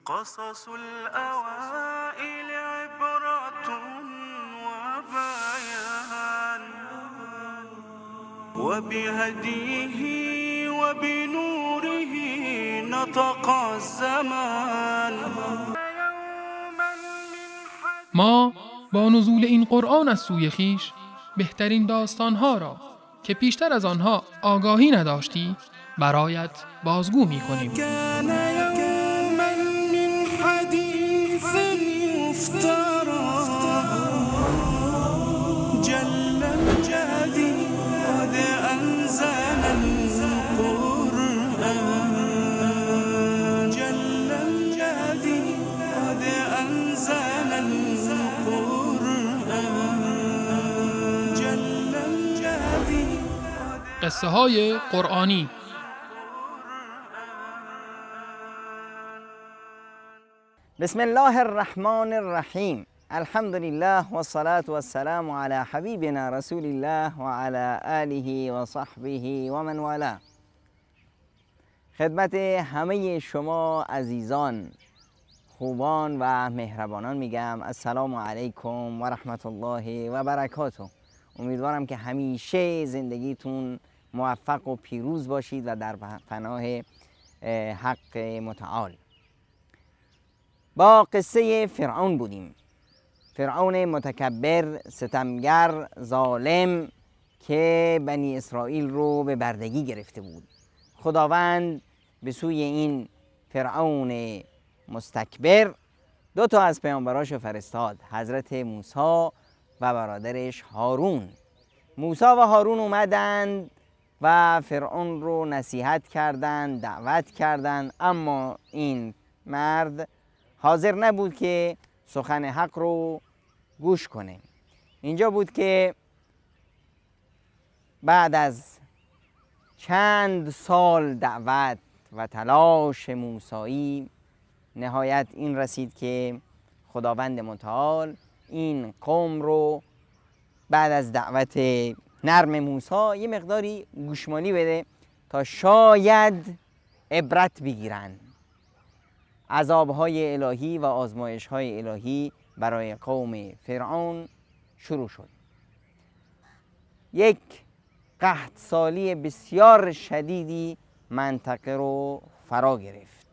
قصص الأوائل عبرة وبيان وبهديه وبنوره نطق الزمان. ما با نزول این قرآن از سوی خویش بهترین داستانها را که پیشتر از آنها آگاهی نداشتی برایت بازگو می کنیم. قصه های قرآنی. بسم الله الرحمن الرحیم. الحمد لله و الصلاة و السلام علی حبیبنا رسول الله و علی آله و صحبه و من والاه. خدمت همه شما عزیزان، خوبان و مهربانان میگم السلام علیکم و رحمت الله و برکاته. امیدوارم که همیشه زندگیتون موفق و پیروز باشید و در پناه حق متعال. با قصه فرعون بودیم. فرعون متکبر، ستمگر، ظالم که بنی اسرائیل رو به بردگی گرفته بود. خداوند به سوی این فرعون مستکبر دو تا از پیامبراشو فرستاد، حضرت موسی و برادرش هارون. موسی و هارون اومدند و فرعون رو نصیحت کردند، دعوت کردند، اما این مرد حاضر نبود که سخن حق رو گوش کنه. اینجا بود که بعد از چند سال دعوت و تلاش موسایی نهایت این رسید که خداوند متعال این قوم رو بعد از دعوت نرم موسی یه مقداری گوشمالی بده تا شاید عبرت بگیرن. عذابهای الهی و آزمایشهای الهی برای قوم فرعون شروع شد. یک قحط سالی بسیار شدیدی منطقه رو فرا گرفت.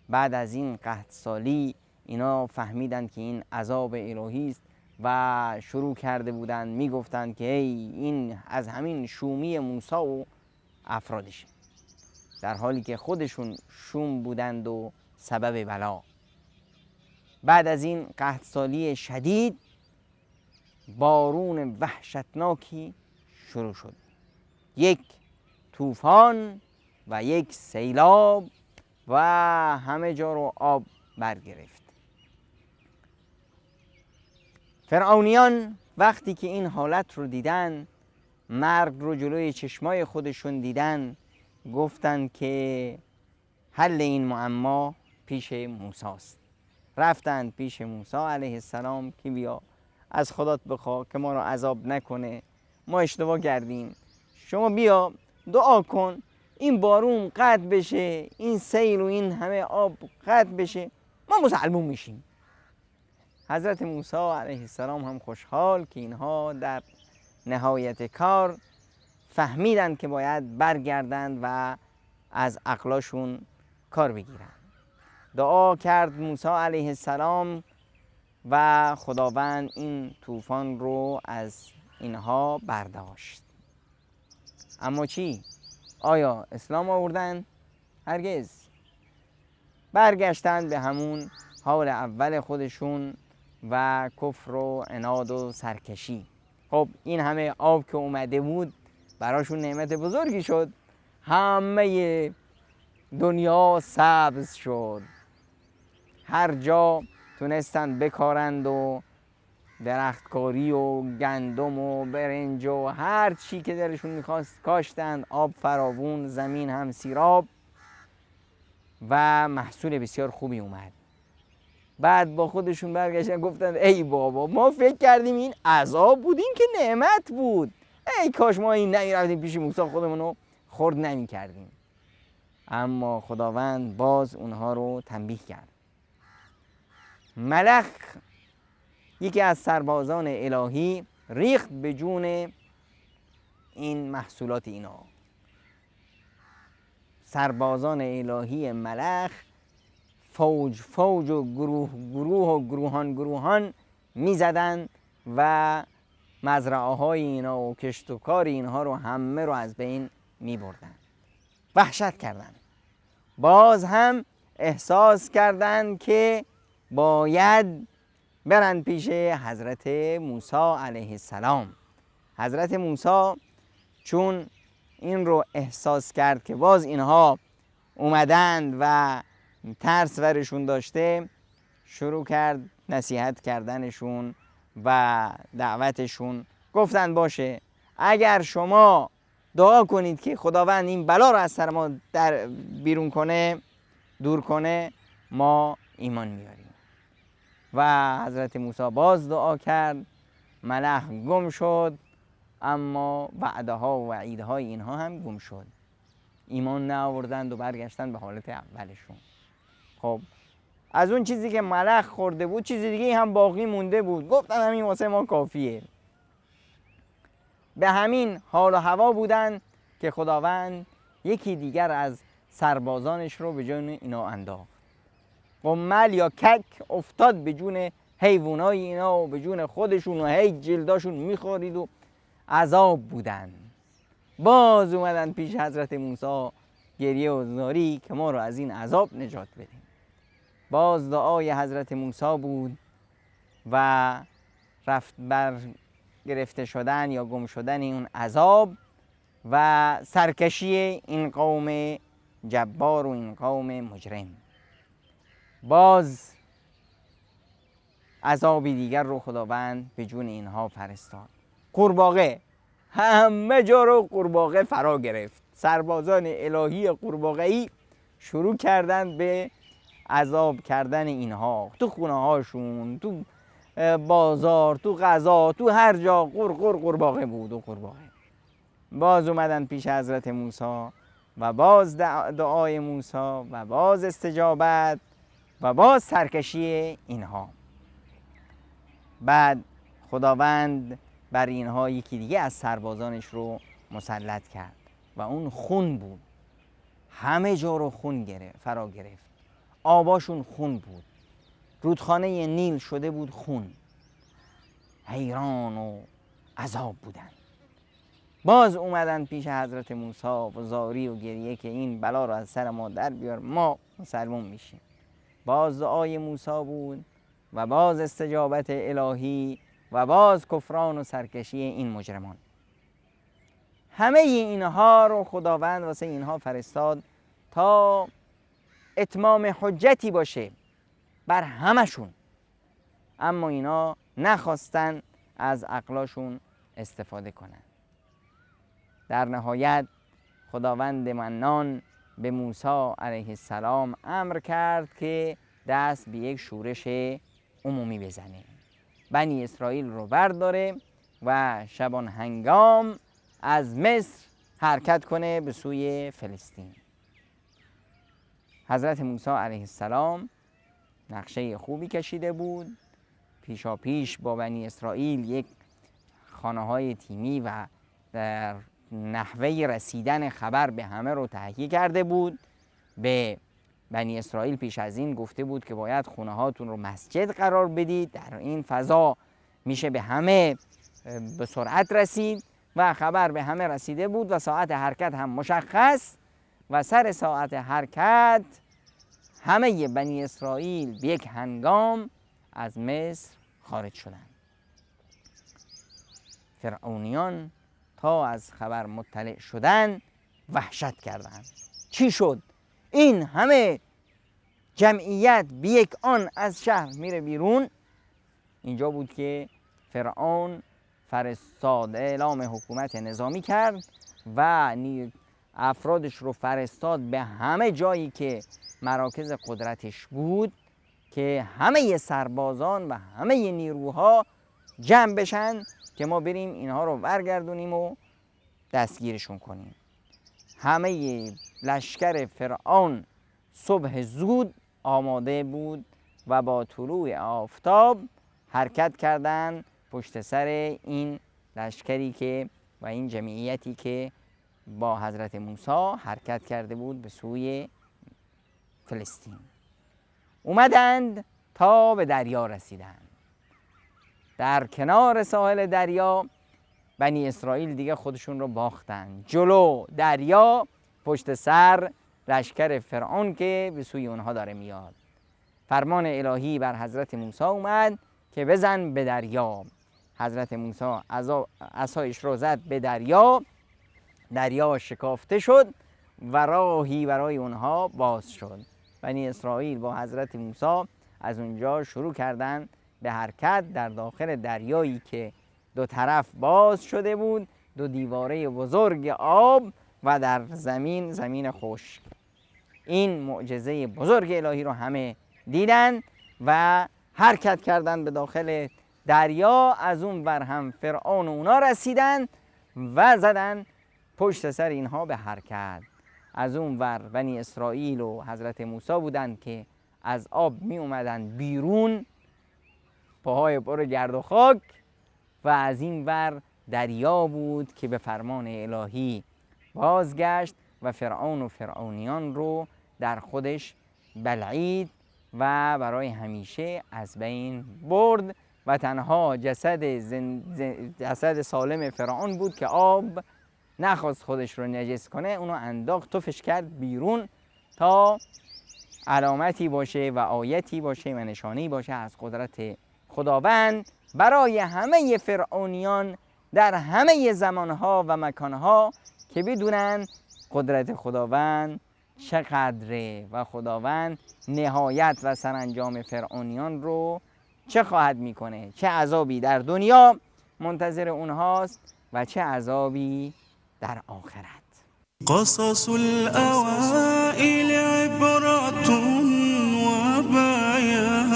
بعد از این قحط سالی اینا فهمیدن که این عذاب الهی است و شروع کرده بودند میگفتند که این از همین شومی موسی و افرادشه، در حالی که خودشون شوم بودند و سبب بلا. بعد از این قحط سالی شدید بارون وحشتناکی شروع شد. یک طوفان و یک سیلاب و همه جا رو آب برگرفت. فرعونیان وقتی که این حالت رو دیدن، مرگ رو جلوی چشمای خودشون دیدن، گفتن که حل این معما پیش موسی است. رفتند پیش موسی علیه السلام که بیا از خدات بخوا که ما رو عذاب نکنه، ما اشتباه کردیم، شما بیا دعا کن این بارون قطع بشه، این سیل و این همه آب قطع بشه، ما مسلمون میشیم. حضرت موسی علیه السلام هم خوشحال که اینها در نهایت کار فهمیدند که باید برگردند و از عقلاشون کار بگیرن. دعا کرد موسی علیه السلام و خداوند این طوفان رو از اینها برداشت. اما چی؟ آیا اسلام آوردن؟ هرگز. برگشتند به همون حال اول خودشون و کفر و عناد و سرکشی. خب این همه آب که اومده بود براشون نعمت بزرگی شد. همه دنیا سبز شد، هر جا تونستن بکارند و درختکاری و گندم و برنج و هر چی که دلشون میخواست کاشتند. آب فراوون، زمین هم سیراب و محصول بسیار خوبی اومد. بعد با خودشون برگشتن گفتن ای بابا، ما فکر کردیم این عذاب بود، این که نعمت بود. ای کاش ما این نمیرفتیم پیش موسی، خودمونو خرد نمی کردیم. اما خداوند باز اونها رو تنبیه کرد. ملخ یکی از سربازان الهی ریخت به جون این محصولات اینا. سربازان الهی ملخ فوج فوج و گروه گروه و گروهان می زدن و مزرعه های اینا و کشت و کار اینها رو همه رو از بین می بردن. وحشت کردن. باز هم احساس کردند که باید برن پیش حضرت موسی علیه السلام. حضرت موسی چون این رو احساس کرد که باز اینها اومدند و ترس ورشون داشته، شروع کرد نصیحت کردنشون و دعوتشون. گفتن باشه اگر شما دعا کنید که خداوند این بلا رو از سر ما بیرون کنه، دور کنه، ما ایمان میاریم. و حضرت موسی باز دعا کرد، ملخ گم شد، اما وعده ها و وعیدهای اینها هم گم شد. ایمان نآوردند و برگشتن به حالت اولشون. خب از اون چیزی که ملخ خورده بود چیز دیگه هم باقی مونده بود. گفتن همین واسه ما کافیه. به همین حال و هوا بودن که خداوند یکی دیگر از سربازانش رو به جون اینا انداخت. قمل یا کک افتاد به جون حیوانای اینا و به جون خودشون و هی جلداشون میخورید و عذاب بودن. باز اومدن پیش حضرت موسی گریه و زاری که ما رو از این عذاب نجات بدیم. باز دعای حضرت موسی بود و رفت بر گرفته شدن یا گم شدن اون عذاب و سرکشی این قوم جبار و این قوم مجرم. باز عذابی دیگر رو خداوند به جون اینها فرستاد. قورباغه، همه جا رو قورباغه فرا گرفت. سربازان الهی قورباغه‌ای شروع کردند به عذاب کردن اینها. تو خونه هاشون، تو بازار، تو غذا، تو هر جا قورباغه بود و قورباغه. باز اومدن پیش حضرت موسی و باز دعای موسی و باز استجابت و باز سرکشی اینها. بعد خداوند بر اینها یکی دیگه از سربازانش رو مسلط کرد و اون خون بود. همه جا رو خون فرا گرفت. آباشون خون بود. رودخانه نیل شده بود خون. حیران و عذاب بودن. باز اومدن پیش حضرت موسی و زاری و گریه که این بلا رو از سر ما در بیار، ما مسلمون میشیم. باز دعای موسی بود و باز استجابت الهی و باز کفران و سرکشی این مجرمان. همه اینها رو خداوند واسه اینها فرستاد تا اتمام حجتی باشه بر همشون. اما اینا نخواستن از عقلاشون استفاده کنن. در نهایت خداوند منان به موسی علیه السلام امر کرد که دست به یک شورش عمومی بزنه. بنی اسرائیل رو برداره و شبان هنگام از مصر حرکت کنه به سوی فلسطین. حضرت موسی علیه السلام نقشه خوبی کشیده بود. پیشا پیش با بنی اسرائیل یک خانه‌های تیمی و در نحوه رسیدن خبر به همه رو تهیه کرده بود. به بنی اسرائیل پیش از این گفته بود که باید خونه هاتون رو مسجد قرار بدید، در این فضا میشه به همه به سرعت رسید و خبر به همه رسیده بود و ساعت حرکت هم مشخص و سر ساعت حرکت همه بنی اسرائیل به یک هنگام از مصر خارج شدند. فرعونیان تا از خبر مطلع شدن وحشت کردند. چی شد؟ این همه جمعیت به یک آن از شهر میره بیرون. اینجا بود که فرعون فرستاد، اعلام حکومت نظامی کرد و افرادش رو فرستاد به همه جایی که مراکز قدرتش بود که همه سربازان و همه نیروها جمع بشن که ما بریم اینها رو برگردونیم و دستگیرشون کنیم. همه لشکر فرعون صبح زود آماده بود و با طلوع آفتاب حرکت کردند پشت سر این لشکری که و این جمعیتی که با حضرت موسی حرکت کرده بود به سوی فلسطین. اومدند تا به دریا رسیدند. در کنار ساحل دریا بنی اسرائیل دیگه خودشون رو باختند. جلو دریا، پشت سر لشکر فرعون که به سوی اونها داره میاد. فرمان الهی بر حضرت موسی اومد که بزن به دریا. حضرت موسی عصایش رو زد به دریا، دریا شکافته شد و راهی برای اونها باز شد. بنی اسرائیل با حضرت موسی از اونجا شروع کردند به حرکت در داخل دریایی که دو طرف باز شده بود، دو دیواره بزرگ آب و در زمین خشک. این معجزه بزرگ الهی رو همه دیدن و حرکت کردند به داخل دریا. از اون ور هم فرعون و اونا رسیدن و زدن پشت سر اینها به حرکت. از اون ور بنی اسرائیل و حضرت موسی بودند که از آب می اومدن بیرون، پاهای پر گرد و خاک، و از این ور دریا بود که به فرمان الهی بازگشت و فرعون و فرعونیان رو در خودش بلعید و برای همیشه از بین برد و تنها جسد سالم فرعون بود که آب نخواست خودش رو نجس کنه، اونو انداخت توفش کرد بیرون تا علامتی باشه و آیتی باشه و نشانی باشه از قدرت خداوند برای همه فرعونیان در همه زمانها و مکانها، که بدونن قدرت خداوند چقدره و خداوند نهایت و سرانجام فرعونیان رو چه خواهد میکنه، چه عذابی در دنیا منتظر اونهاست و چه عذابی در آخرت. قصص الأوائل عبرة وبيان.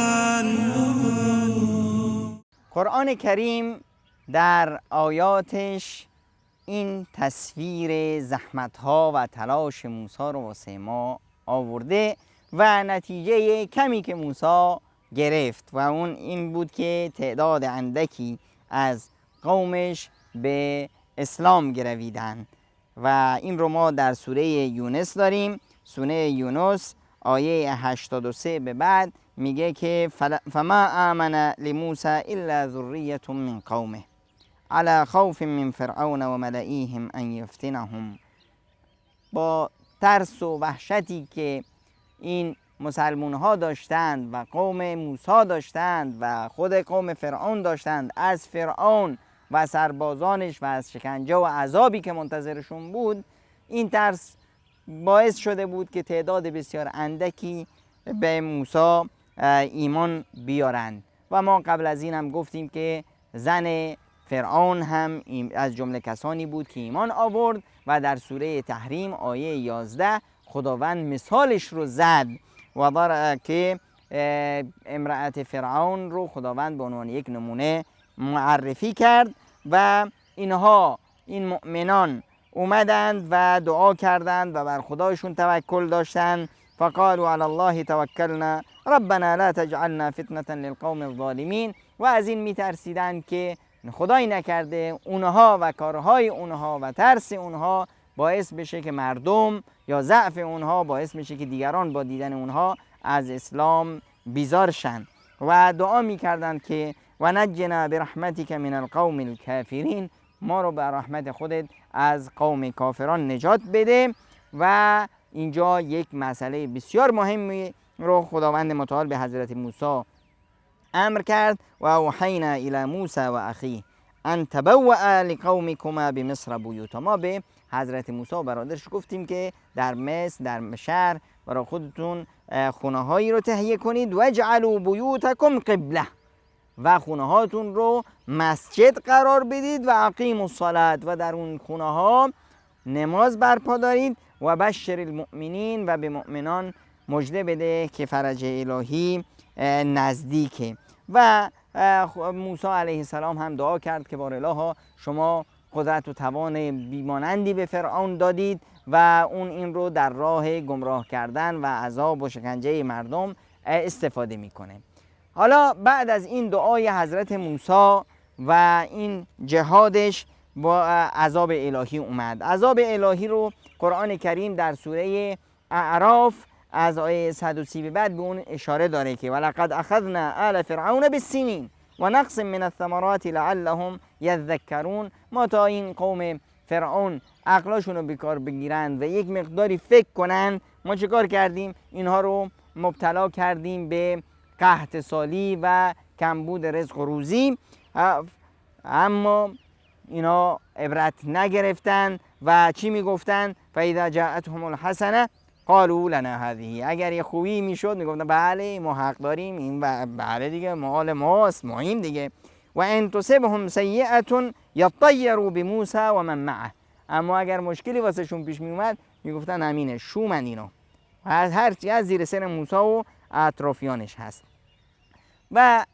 قرآن کریم در آیاتش این تصویر زحمت‌ها و تلاش موسی رو واسه ما آورده و نتیجه کمی که موسی گرفت و اون این بود که تعداد اندکی از قومش به اسلام گرویدن و این رو ما در سوره یونس داریم. سوره یونس آیه 83 به بعد میگه که فما آمن لموسی الا ذریة من قومه على خوف من فرعون و ملئیهم ان یفتنهم. با ترس و وحشتی که این مسلمان ها داشتند و قوم موسی داشتند و خود قوم فرعون داشتند از فرعون و سربازانش و از شکنجه و عذابی که منتظرشون بود، این ترس باعث شده بود که تعداد بسیار اندکی به موسی ایمان بیارند. و ما قبل از این هم گفتیم که زن فرعون هم از جمله کسانی بود که ایمان آورد و در سوره تحریم آیه 11 خداوند مثالش رو زد و که امرأت فرعون رو خداوند به عنوان یک نمونه معرفی کرد و اینها این مؤمنان اومدند و دعا کردند و بر خدایشون توکل داشتند. فقالوا علی الله توکلنا ربنا لا تجعلنا فتنة للقوم الظالمین. و از این میترسیدند که خدای نکرده اونها و کارهای اونها و ترس اونها باعث بشه که مردم یا ضعف اونها باعث بشه که دیگران با دیدن اونها از اسلام بیزار شن و دعا میکردند که و نجنا برحمتک من القوم الکافرین، ما رو به رحمت خودت از قوم کافران نجات بده. و اینجا یک مسئله بسیار مهمی رو خداوند متعال به حضرت موسی امر کرد و اوحینا الی موسی و اخیه ان تبوأ لقومکما بمصر بیوتا. ما به حضرت موسی و برادرش گفتیم که در مصر، در شهر برای خودتون خونه هایی رو تهیه کنید و اجعلوا بیوتکم قبله، و خونه هاتون رو مسجد قرار بدید و اقیموا الصلاة، و در اون خونه ها نماز برپا دارید و بشر المؤمنین، و به مؤمنان مژده بده که فرج الهی نزدیکه. و موسی علیه السلام هم دعا کرد که بار الها شما قدرت و توان بیمانندی به فرعون دادید و اون این رو در راه گمراه کردن و عذاب و شکنجه مردم استفاده میکنه. حالا بعد از این دعای حضرت موسی و این جهادش با عذاب الهی اومد. عذاب الهی رو قرآن کریم در سوره اعراف از آیه 130 به بعد به اون اشاره داره که ولقد اخذنا آل فرعون بالسنین و نقص من الثمرات لعلهم یذکرون. ما تا این قوم فرعون عقلاشون رو بیکار بگیرن و یک مقداری فکر کنن ما چه کار کردیم؟ اینها رو مبتلا کردیم به قحط سالی و کمبود رزق و روزی، اما اینا عبرت نگرفتن و چی میگفتن؟ فاذا جاءتهم الحسنه قالوا لنا هذه. اگر یه خوبی میشد میگفتن بله ما حق داریم، این بله دیگه مال ماست، ماییم دیگه. و ان تصبهم سیئه یطیروا بموسی و من معه. اما اگر مشکلی واسه شون پیش می اومد میگفتن امینه شومن اینا، هر چی از زیر سر موسی و اطرافیانش هست. و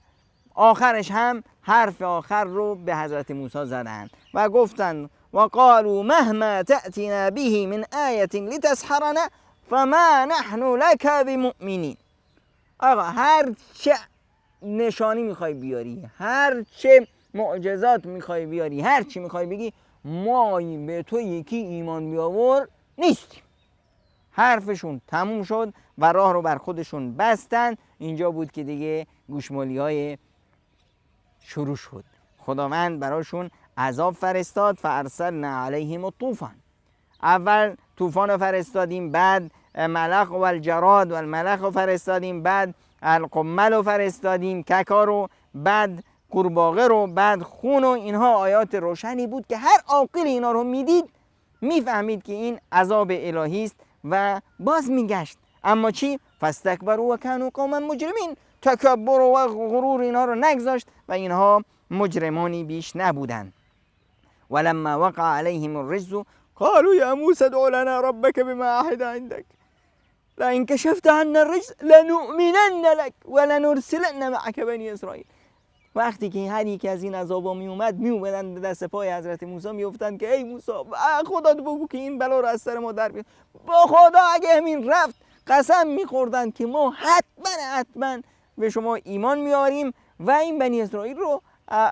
آخرش هم حرف آخر رو به حضرت موسی زدن و گفتن و قالوا مهما تأتینا به من آیه لتسحرنا فما نحن لك بمؤمنین. آقا هر چه نشانی میخوای بیاری، هر چه معجزات میخوای بیاری، هر چی میخوای بگی، ما به تو یکی ایمان بیاور نیستیم. حرفشون تموم شد و راه رو بر خودشون بستن. اینجا بود که دیگه گوشمالی های شروع شد. خداوند براشون عذاب فرستاد. فارسلنا علیهم الطوفان. اول طوفان رو فرستادیم، بعد ملخ و الجراد و الملخ رو فرستادیم، بعد القمل رو فرستادیم، ککا رو، بعد قورباغه رو، بعد خون و اینها آیات روشنی بود که هر عاقل اینا رو میدید میفهمید که این عذاب الهی است و باز میگشت. اما چی؟ فاستکبروا و کانوا قوما مجرمین. تکبر و غرور اینها رو نگذاشت و اینها مجرمانی بیش نبودند. ولما وقع عليهم الرجز قالوا يا موسى ادع لنا ربك بما عهد عندك لئن كشفت عنا الرجز لنؤمنن لك ولنرسلن معك بني اسرائیل. وقتی که هر یک از این عذابا می اومدن به دست پای حضرت موسی میافتند که ای موسی خدا تو بگو که این بلا رو از سر ما در بیار. با خدا اگه همین رفت قسم میخوردن که ما حتما به شما ایمان میاریم و این بنی اسرائیل رو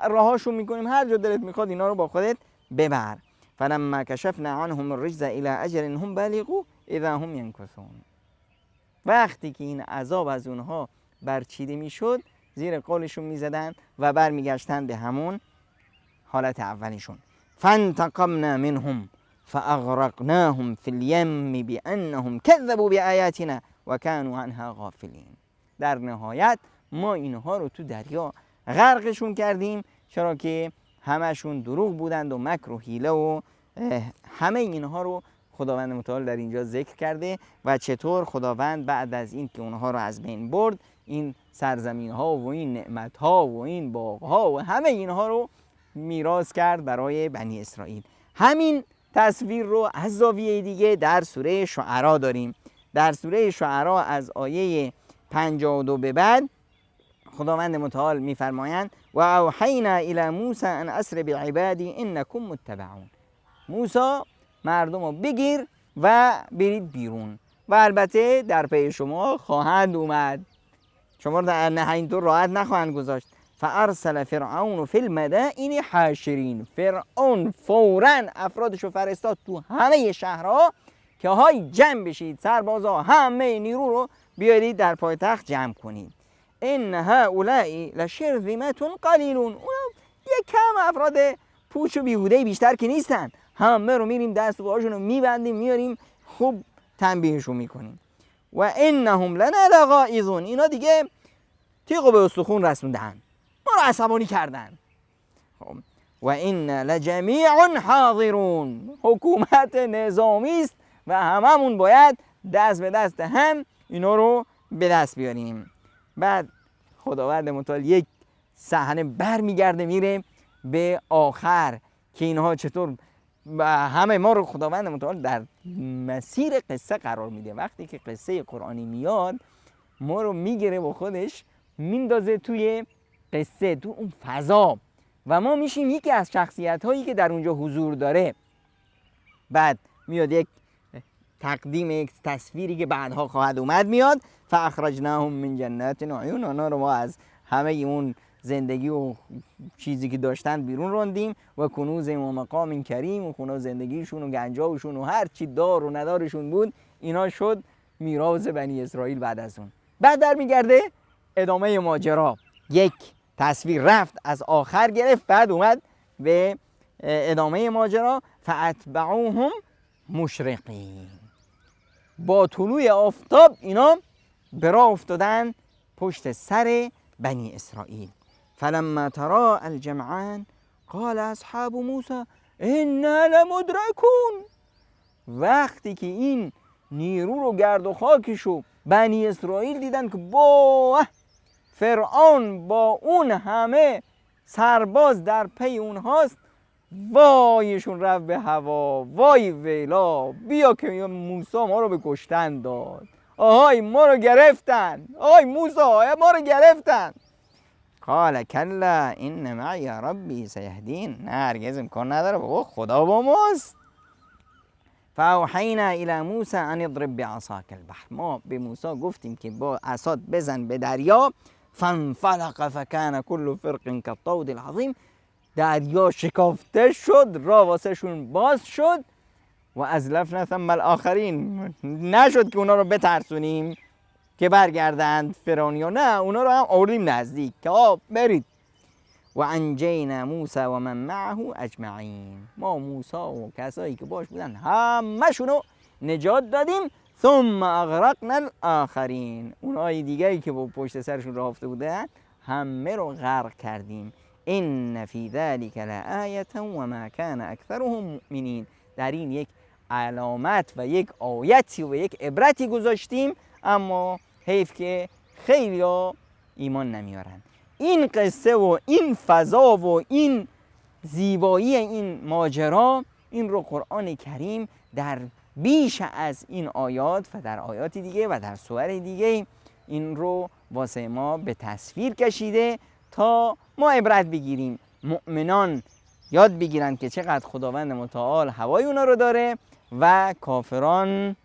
راهاشون میکنیم، هر جا دلت میخواد اینا رو با خودت ببر. فلما کشفنا عنهم الرجز الى اجل هم بالغوا اذا هم ينكثون. وقتی که این عذاب از اونها برچیده میشد زیر قولشون میزدن و برمیگشتن به همون حالت اولیشون. فانتقمنا منهم فاغرقناهم في اليم بانهم كذبوا بآياتنا وكانوا عنها غافلين. در نهایت ما اینها رو تو دریا غرقشون کردیم، چرا که همشون دروغ بودند و مکر و حیله و همه اینها رو خداوند متعال در اینجا ذکر کرده و چطور خداوند بعد از این که اونها رو از بین برد این سرزمین ها و این نعمت ها و این باغ ها و همه اینها رو میراث کرد برای بنی اسرائیل. همین تصویر رو از زاویه دیگه در سوره شعرا داریم. در سوره شعرا از آیه 52 به بعد خداوند متعال میفرمایند و اوحینا الی موسی ان اسر بعبادی انکم متبعون. موسی مردم رو بگیر و برید بیرون و البته در پی شما خواهند اومد، شما رو اینطور راحت نخواهند گذاشت. فارسل فرعون فی المدائن حاشرین. فرعون فوراً افرادش رو فرستاد تو همه شهرها که های جمع بشید، سربازا همه نیرو رو بیارید در پایتخت جمع کنید. ان هؤلاء لشرذمة قلیلون. یک کم افراد پوچ و بیهوده بیشتر که نیستن، همه رو میریم دست و پاهاشون رو میبندیم میاریم خوب تنبیهشون میکنیم. و انهم لنا لغائظون. اینا دیگه تیغو به استخون رسوندن، ما رو عصبانی کردن. و ان لجمیع حاضرون. حکومت نظامی است و هممون باید دست به دست هم اینا رو به دست بیاریم. بعد خداوند متعال یک صحنه برمیگرده میره به آخر که اینها چطور همه ما رو خداوند متعال در مسیر قصه قرار میده. وقتی که قصه قرآنی میاد ما رو میگیره با خودش میندازه توی قصه، تو اون فضا و ما میشیم یکی از شخصیت هایی که در اونجا حضور داره. بعد میاد یک تقدیم یک تصویری که بعدها خواهد اومد میاد، فاخرجناهم من جنات و عیون، اونا رو ما از همه اون زندگی و چیزی که داشتن بیرون راندیم، و کنوز و مقام کریم، و خونه زندگیشون و گنجاشون و هر چی دار و ندارشون بود اینا شد میراث بنی اسرائیل. بعد از اون بعد در میگرده ادامه ماجرا، یک تصویر رفت از آخر گرفت، بعد اومد به ادامه ماجرا، فاتبعوهم مشرقین، با طلوع آفتاب اینا به راه افتادن پشت سر بنی اسرائیل. فلما تراءى الجمعان قال اصحاب موسی انا لمدرکون، وقتی که این نیرو رو گرد و خاکشو بنی اسرائیل دیدن که با فرعون با اون همه سرباز در پی اونهاست، وایشون رفت به هوا، وای ویلا، بیا که موسی ما رو به کشتن داد، آهای ما رو گرفتن، آهای موسی ما رو گرفتن. قال کلا ان معی ربی سیهدین، نه هرگز امکان نداره، بابا خدا با ماست. فاوحینا الی موسی ان اضرب بعصاک البحر، ما به موسی گفتیم که با عصات بزن به دریا، فانفلق فکان کل فرق کالطود العظیم، دریا شکافته شد، راه واسهشون باز شد، و ازلفنا ثم الاخرین، نشد که اونا رو بترسونیم که برگردند فرعونیا، نه اونا رو هم آوردیم نزدیک که برید. و انجینا موسی و من معه اجمعین، ما موسی و کسایی که باش بودن همشونو نجات دادیم. ثم اغرقنا الاخرین، اونای دیگری که با پشت سرشون راه افتاده بودن همه رو غرق کردیم. ان فی ذلک لآیة و ما کان اکثرهم مؤمنین، در این یک علامت و یک آیتی و یک عبرتی گذاشتیم، اما حیف که خیلی ها ایمان نمیارن. این قصه و این فضا و این زیبایی این ماجرا، این رو قرآن کریم در بیش از این آیات و در آیات دیگه و در سور دیگه این رو واسه ما به تصویر کشیده تا ما عبرت بگیریم، مؤمنان یاد بگیرن که چقدر خداوند متعال هوای اونا رو داره، و کافران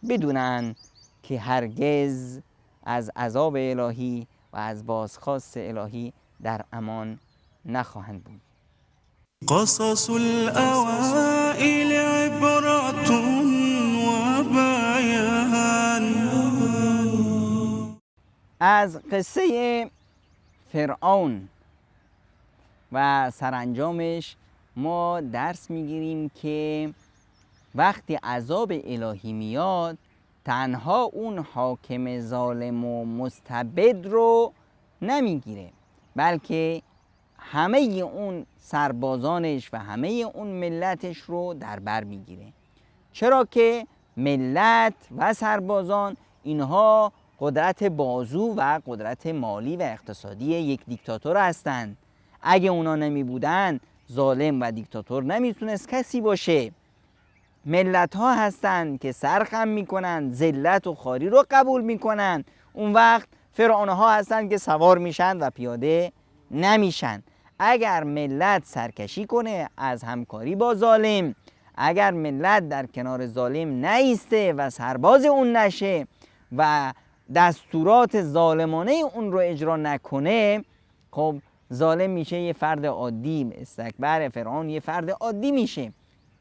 بدونن که هرگز از عذاب الهی و از بازخواست الهی در امان نخواهند بود. قصص الأوائل عبرة وبيان. از قصه فرعون و سرانجامش ما درس میگیریم که وقتی عذاب الهی میاد، تنها اون حاکم ظالم و مستبد رو نمیگیره، بلکه همه اون سربازانش و همه اون ملتش رو در بر میگیره. چرا که ملت و سربازان اینها قدرت بازو و قدرت مالی و اقتصادی یک دیکتاتور هستند. اگه اونا نمی بودن، ظالم و دیکتاتور نمیتونست کسی باشه. ملت ها هستند که سرخم میکنن، ذلت و خواری رو قبول میکنن. اون وقت فرعون ها هستند که سوار میشن و پیاده نمیشن. اگر ملت سرکشی کنه از همکاری با ظالم، اگر ملت در کنار ظالم نایسته و سرباز اون نشه و دستورات ظالمانه اون رو اجرا نکنه، خب ظالم میشه یه فرد عادی، استکبر فرعون یه فرد عادی میشه.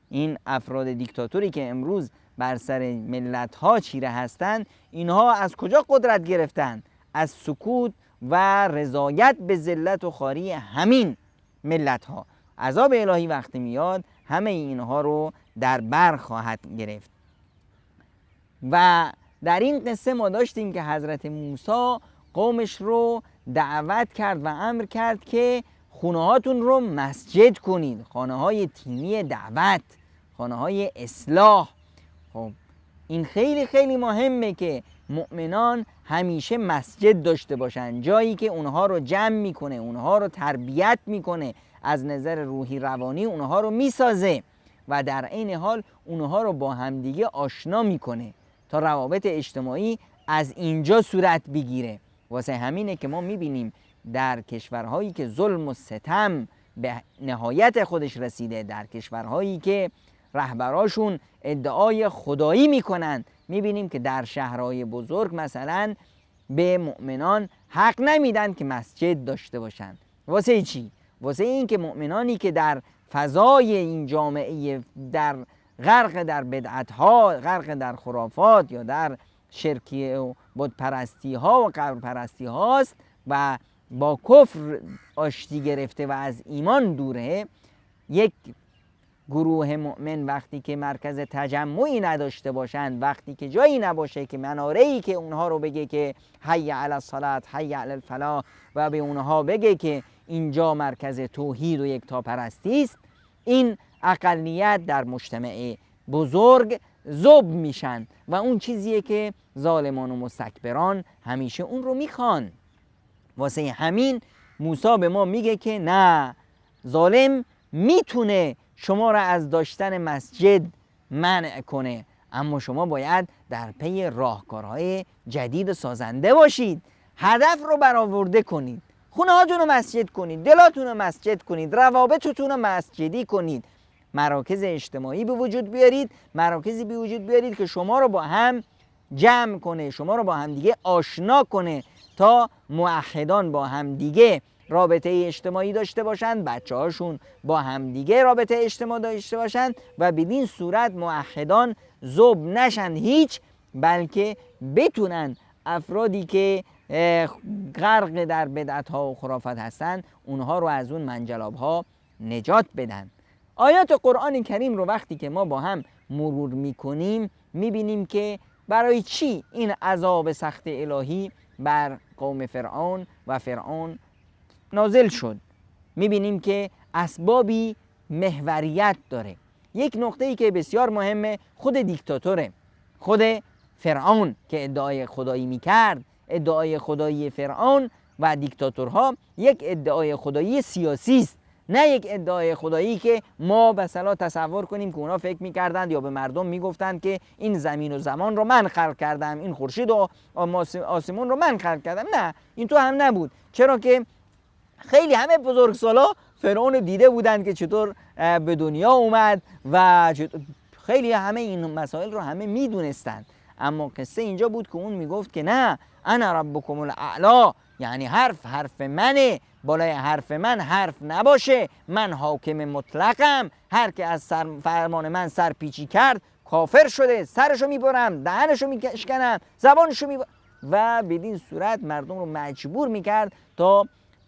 این افراد دیکتاتوری که امروز بر سر ملت ها چیره هستند، اینها از کجا قدرت گرفتن؟ از سکوت و رضایت به ذلت و خواری همین ملت ها. عذاب الهی وقتی میاد همه اینها رو در بر خواهد گرفت. و در این قصه ما داشتیم که حضرت موسی قومش رو دعوت کرد و امر کرد که خونه هاتون رو مسجد کنید، خانه های تیمی دعوت، خانه های اصلاح. خب این خیلی خیلی مهمه که مؤمنان همیشه مسجد داشته باشن، جایی که اونها رو جمع میکنه، اونها رو تربیت میکنه، از نظر روحی روانی اونها رو میسازه و در عین حال اونها رو با همدیگه آشنا میکنه تا روابط اجتماعی از اینجا صورت بگیره. واسه همینه که ما میبینیم در کشورهایی که ظلم و ستم به نهایت خودش رسیده، در کشورهایی که رهبراشون ادعای خدایی میکنن، میبینیم که در شهرهای بزرگ مثلا به مؤمنان حق نمیدن که مسجد داشته باشن. واسه چی؟ واسه این که مؤمنانی که در فضای این جامعه در غرق در بدعت‌ها، غرق در خرافات یا در شرکی و بت‌پرستی ها و قبر پرستی هاست و با کفر آشتی گرفته و از ایمان دوره، یک گروه مؤمن وقتی که مرکز تجمعی نداشته باشند، وقتی که جایی نباشه که مناره‌ای که اونها رو بگه که حی علی الصلاة حی علی الفلاح و به اونها بگه که اینجا مرکز توحید و یکتاپرستی است، این اقلیت در مجتمع بزرگ ذوب میشن و اون چیزیه که ظالمان و مستکبران همیشه اون رو میخوان. واسه همین موسی به ما میگه که نه، ظالم میتونه شما را از داشتن مسجد منع کنه، اما شما باید در پی راهکارهای جدید و سازنده باشید، هدف رو برآورده کنید، خونه هاتون رو مسجد کنید، دلاتون رو مسجد کنید، روابطتون رو مسجدی کنید، مراکز اجتماعی به وجود بیارید، مراکزی به وجود بیارید که شما رو با هم جمع کنه، شما رو با هم دیگه آشنا کنه تا موحدان با هم دیگه رابطه اجتماعی داشته باشند، بچه هاشون با هم دیگه رابطه اجتماعی داشته باشند و بدین صورت موحدان ذوب نشن هیچ، بلکه بتونن افرادی که غرق در بدعت ها و خرافات هستند اونها رو از اون منجلاب ها نجات بدن. آیات قرآن کریم رو وقتی که ما با هم مرور میکنیم میبینیم که برای چی این عذاب سخت الهی بر قوم فرعون و فرعون نازل شد. میبینیم که اسبابی محوریت داره. یک نقطه‌ای که بسیار مهمه خود دیکتاتوره، خود فرعون که ادعای خدایی میکرد. ادعای خدایی فرعون و دیکتاتورها یک ادعای خدایی سیاسی است، نه یک ادعای خدایی که ما مثلا تصور کنیم که اونا فکر میکردند یا به مردم میگفتند که این زمین و زمان رو من خلق کردم، این خورشید و آسمون رو من خلق کردم. نه، این تو هم نبود، چرا که خیلی همه بزرگسالا فرعون دیده بودند که چطور به دنیا اومد و خیلی همه این مسائل رو همه میدونستند، اما قصه اینجا بود که اون میگفت که نه، انا ربکم الاعلی، یعنی حرف منه، بالای حرف من حرف نباشه، من حاکم مطلقم، هر که از فرمان من سرپیچی کرد کافر شده، سرشو میبرم، دهنشو میشکنم، زبانشو میبرم و بدین صورت مردم رو مجبور میکرد تا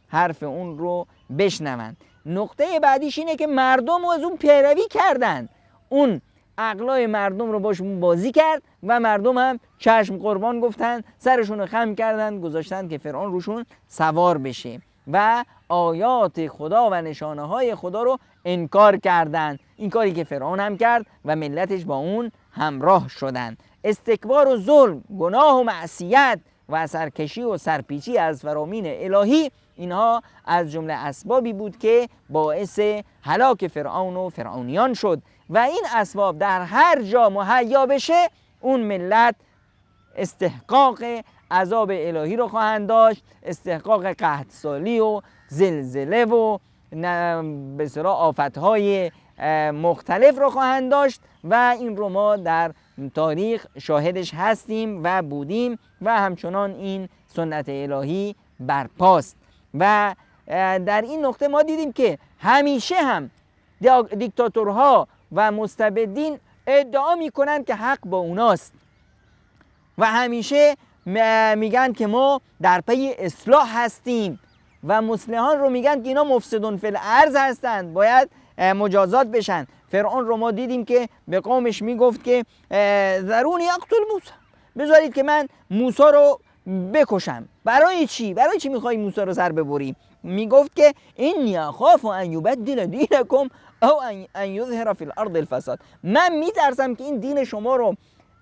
حرف اون رو بشنوند. نقطه بعدیش اینه که مردم از اون پیروی کردن، اون عقلای مردم رو باشون بازی کرد و مردم هم چشم قربان گفتن، سرشون رو خم کردن، گذاشتن که فرعون روشون سوار بشه و آیات خدا و نشانه های خدا رو انکار کردن. این کاری که فرعون هم کرد و ملتش با اون همراه شدن. استکبار و ظلم، گناه و معصیت و سرکشی و سرپیچی از فرامین الهی، اینها از جمله اسبابی بود که باعث هلاک فرعون و فرعونیان شد و این اسباب در هر جا مهیا بشه اون ملت استحقاق عذاب الهی رو خواهند داشت، استحقاق قحطسالی و زلزله و به اصطلاح آفتهای مختلف رو خواهند داشت و این رو ما در تاریخ شاهدش هستیم و بودیم و همچنان این سنت الهی برپاست. و در این نقطه ما دیدیم که همیشه هم دیکتاتورها و مستبدین ادعا میکنن که حق با اوناست و همیشه میگن که ما در پی اصلاح هستیم و مصلحان رو میگن که اینا مفسدون فی الارض هستند، باید مجازات بشن. فرعون رو ما دیدیم که به قومش میگفت که ذرونی اقتل موسی، بذارید که من موسی رو بکشم. برای چی؟ برای چی میخوای موسی رو سر ببری؟ میگفت که اینی اخاف ان یبدل دینکم او ان یظهر فی الارض الفساد، من میترسم که این دین شما رو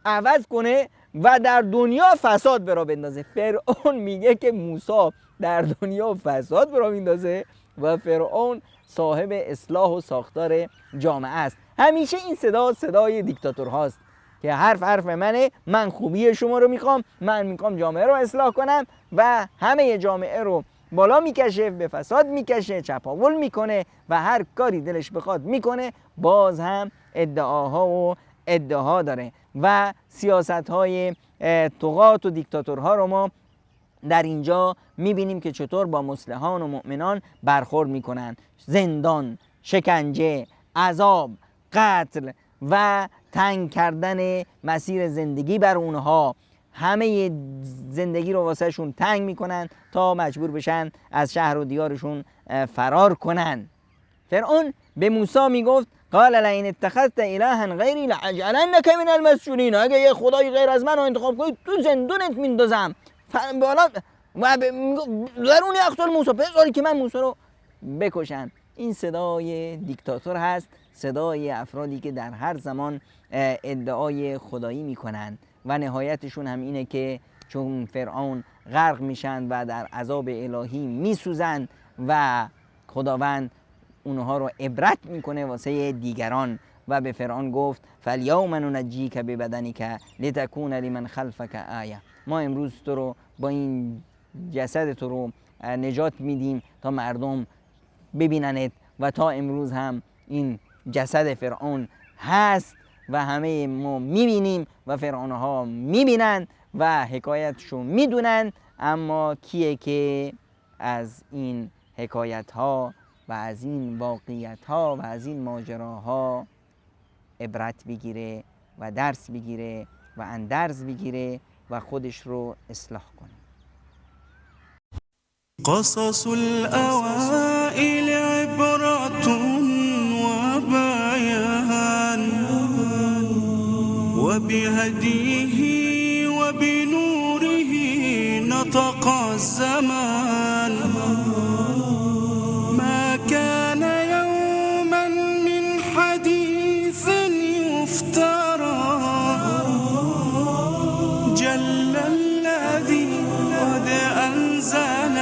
عوض کنه و در دنیا فساد برا بندازه. فرعون میگه که موسی در دنیا فساد برا بندازه و فرعون صاحب اصلاح و ساختار جامعه است. همیشه این صدای دیکتاتور هاست که حرف منه، من خوبی شما رو میخوام، من میخوام جامعه رو اصلاح کنم و همه جامعه رو بالا میکشه، به فساد میکشه، چپاول میکنه و هر کاری دلش بخواد میکنه، باز هم ادعاها و ادعا داره و سیاست‌های طغات و دیکتاتورها رو ما در اینجا میبینیم که چطور با مصلحان و مؤمنان برخورد میکنن. زندان، شکنجه، عذاب، قتل و تنگ کردن مسیر زندگی بر اونها، همه زندگی رو واسه شون تنگ میکنن تا مجبور بشن از شهر و دیارشون فرار کنن. فرعون به موسی میگفت قال لئن اتخذت الها غیری لاجعلنک من المسجونین، اگه یه خدای غیر از من رو انتخاب کنی تو زندونت میندازم. بالا و ضرونی اقتل موسی، بذاری که من موسی رو بکشم. این صدای دیکتاتور هست، صدای افرادی که در هر زمان ادعای خدایی میکنن و نهایتشون هم اینه که چون فرعون غرق میشن و در عذاب الهی میسوزن و خداوند اونها رو عبرت میکنه واسه دیگران و به فرعون گفت فالیوم ننجیک ببدنک لتکون لمن خلفک آیه، ما امروز تو رو با این جسد تو رو نجات میدیم تا مردم ببیننت و تا امروز هم این جسد فرعون هست و همه ما میبینیم و فرعونها میبینن و حکایتشو میدونن، اما کیه که از این حکایت ها و از این واقعیت ها و از این ماجراها عبرت بگیره و درس بگیره و اندرز بگیره و خودش رو اصلاح کنه. قصص الأوائل عبرة وبيان وبهديه وبنوره نطق الزمان، ما كان يوما من حديث يفترى، جل الذي قد أنزل